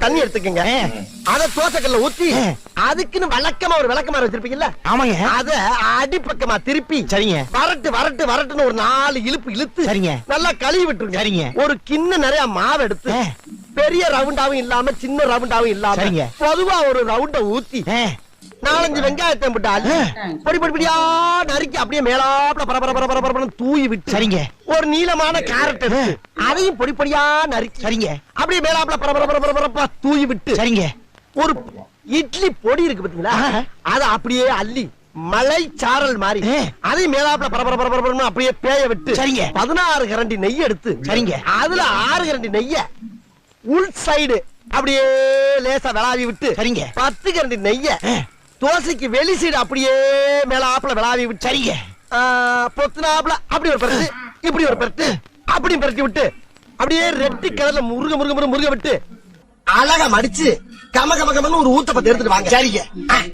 தண்ணி எடுத்துக்கங்க. அத தோசைக்கல்ல ஊத்தி அதுக்குன்னு வழக்கமா ஒரு விளக்கமாறு வச்சிருப்பீங்கல்ல? ஆமாங்க. அத அடிப்பக்கமா திருப்பி சரிங்க. வரட்டுன்னு ஒரு 4 இழுப்பு இழுத்து சரிங்க. நல்லா கழுவி விட்டுருங்க. சரிங்க. ஒரு கிண்ண நிறைய மாவு எடுத்து பெரிய ரவுண்டாவும் இல்லாம சின்ன ரவுண்டாவும் இல்லாம சரிங்க. பொதுவா ஒரு ரவுண்ட ஊத்தி 4-5 வெங்காயத்தை போட்டு அள்ளி பொடி பொடியா நறுக்கி அப்படியே மேலாப்ல பரபர தூவி விட்டு சரிங்க. ஒரு நீளமான கேரட் எடுத்து அதையும் பொடி பொடியா நறுக்கி சரிங்க. அப்படியே மேலாப்ல பரபர தூவி விட்டு சரிங்க. ஒரு இட்லி பொடி இருக்கு பாத்தீங்களா, அத அப்படியே அள்ளி மலை சாரல் மாதிரி அதையும் மேலாப்ல பரபர அப்படியே பேய விட்டு சரிங்க. 16 கரண்டி நெய் எடுத்து சரிங்க. அதுல 6 கரண்டி நெய்ய உள் சைடு அப்படியே லேசா விளாவி விட்டு சரிங்க. 10 கரண்டி நெய்ய தோசைக்கு வெளி சைடு அப்படியே மேலாப்ல விளாவி விட்டு சரிங்க. பொத்துனாப்ல அப்படி ஒரு பரட்டு இப்படி ஒரு பரட்டு அப்படி பரட்டி விட்டு அப்படியே ரெட்டி கலர்ல முருக விட்டு அழகா மடிச்சு கம ஒரு ஊத்தப்பத்தை எடுத்துட்டு வாங்க. சரிங்க.